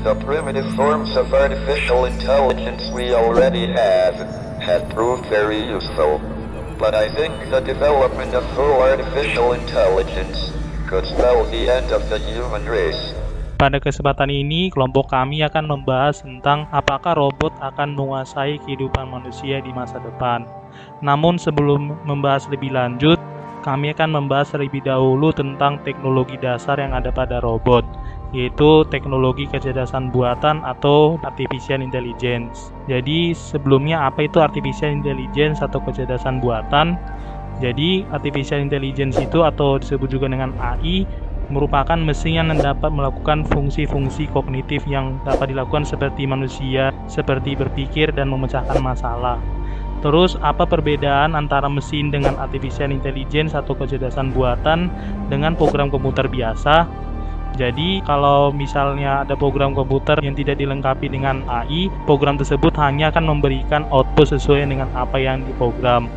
The primitive forms of artificial intelligence we already have proved very useful. But I think the development of full artificial intelligence could spell the end of the human race. Pada kesempatan ini, kelompok kami akan membahas tentang apakah robot akan menguasai kehidupan manusia di masa depan. Namun sebelum membahas lebih lanjut, kami akan membahas terlebih dahulu tentang teknologi dasar yang ada pada robot, yaitu teknologi kecerdasan buatan atau artificial intelligence. Jadi sebelumnya apa itu artificial intelligence atau kecerdasan buatan? Jadi artificial intelligence itu atau disebut juga dengan AI merupakan mesin yang dapat melakukan fungsi-fungsi kognitif yang dapat dilakukan seperti manusia, seperti berpikir dan memecahkan masalah. Terus apa perbedaan antara mesin dengan artificial intelligence atau kecerdasan buatan dengan program komputer biasa? Jadi kalau misalnya ada program komputer yang tidak dilengkapi dengan AI, program tersebut hanya akan memberikan output sesuai dengan apa yang diprogram.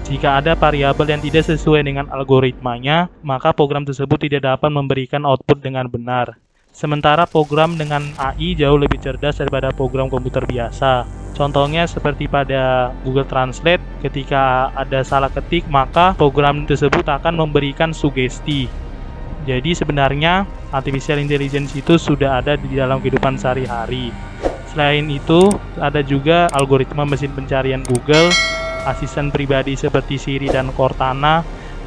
Jika ada variabel yang tidak sesuai dengan algoritmanya, maka program tersebut tidak dapat memberikan output dengan benar. Sementara program dengan AI jauh lebih cerdas daripada program komputer biasa. Contohnya seperti pada Google Translate, ketika ada salah ketik, maka program tersebut akan memberikan sugesti. Jadi sebenarnya artificial intelligence itu sudah ada di dalam kehidupan sehari-hari. Selain itu, ada juga algoritma mesin pencarian Google, asisten pribadi seperti Siri dan Cortana,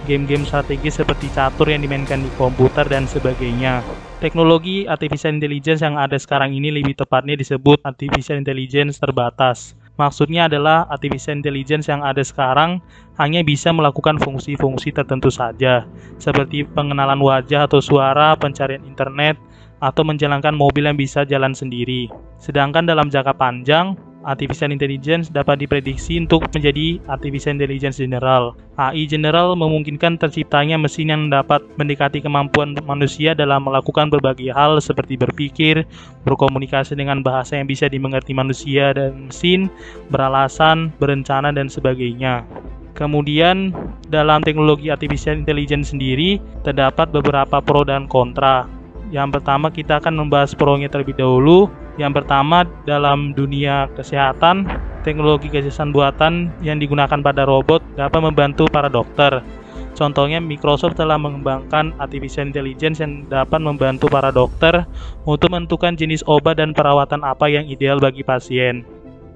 game-game strategis seperti catur yang dimainkan di komputer dan sebagainya. Teknologi artificial intelligence yang ada sekarang ini lebih tepatnya disebut artificial intelligence terbatas. Maksudnya adalah artificial intelligence yang ada sekarang hanya bisa melakukan fungsi-fungsi tertentu saja, seperti pengenalan wajah atau suara, pencarian internet, atau menjalankan mobil yang bisa jalan sendiri. Sedangkan dalam jangka panjang, artificial intelligence dapat diprediksi untuk menjadi artificial intelligence general. AI general memungkinkan terciptanya mesin yang dapat mendekati kemampuan manusia dalam melakukan berbagai hal seperti berpikir, berkomunikasi dengan bahasa yang bisa dimengerti manusia dan mesin, beralasan, berencana, dan sebagainya. Kemudian, dalam teknologi artificial intelligence sendiri, terdapat beberapa pro dan kontra. Yang pertama, kita akan membahas pro-nya terlebih dahulu. Yang pertama, dalam dunia kesehatan, teknologi kecerdasan buatan yang digunakan pada robot dapat membantu para dokter. Contohnya, Microsoft telah mengembangkan artificial intelligence yang dapat membantu para dokter untuk menentukan jenis obat dan perawatan apa yang ideal bagi pasien.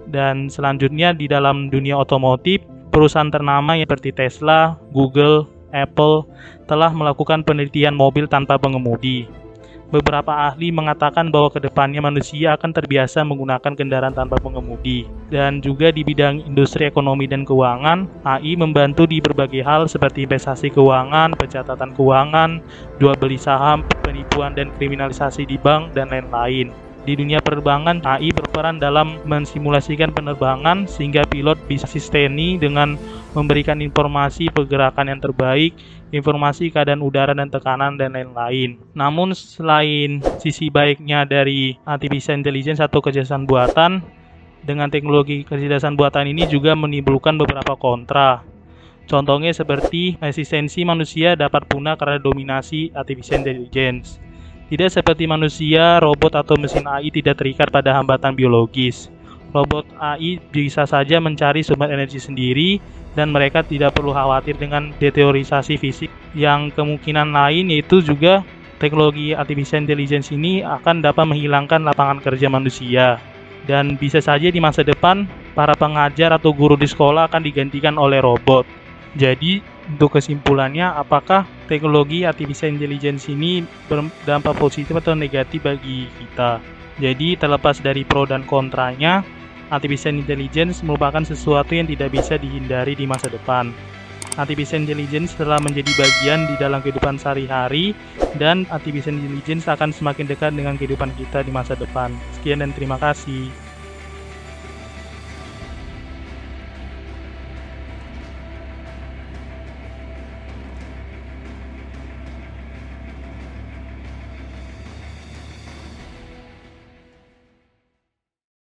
Dan selanjutnya, di dalam dunia otomotif, perusahaan ternama seperti Tesla, Google, Apple telah melakukan penelitian mobil tanpa pengemudi. Beberapa ahli mengatakan bahwa kedepannya manusia akan terbiasa menggunakan kendaraan tanpa pengemudi. Dan juga di bidang industri ekonomi dan keuangan, AI membantu di berbagai hal seperti investasi keuangan, pencatatan keuangan, jual beli saham, penipuan dan kriminalisasi di bank, dan lain-lain. Di dunia penerbangan, AI berperan dalam mensimulasikan penerbangan sehingga pilot bisa asisteni dengan memberikan informasi pergerakan yang terbaik, informasi keadaan udara dan tekanan, dan lain-lain. Namun selain sisi baiknya dari artificial intelligence atau kecerdasan buatan, dengan teknologi kecerdasan buatan ini juga menimbulkan beberapa kontra. Contohnya seperti eksistensi manusia dapat punah karena dominasi artificial intelligence. Tidak seperti manusia, robot atau mesin AI tidak terikat pada hambatan biologis. Robot AI bisa saja mencari sumber energi sendiri dan mereka tidak perlu khawatir dengan deteriorisasi fisik. Yang kemungkinan lain yaitu juga teknologi artificial intelligence ini akan dapat menghilangkan lapangan kerja manusia. Dan bisa saja di masa depan, para pengajar atau guru di sekolah akan digantikan oleh robot. Jadi, untuk kesimpulannya, apakah teknologi artificial intelligence ini berdampak positif atau negatif bagi kita? Jadi, terlepas dari pro dan kontranya, artificial intelligence merupakan sesuatu yang tidak bisa dihindari di masa depan. Artificial intelligence telah menjadi bagian di dalam kehidupan sehari-hari, dan artificial intelligence akan semakin dekat dengan kehidupan kita di masa depan. Sekian dan terima kasih.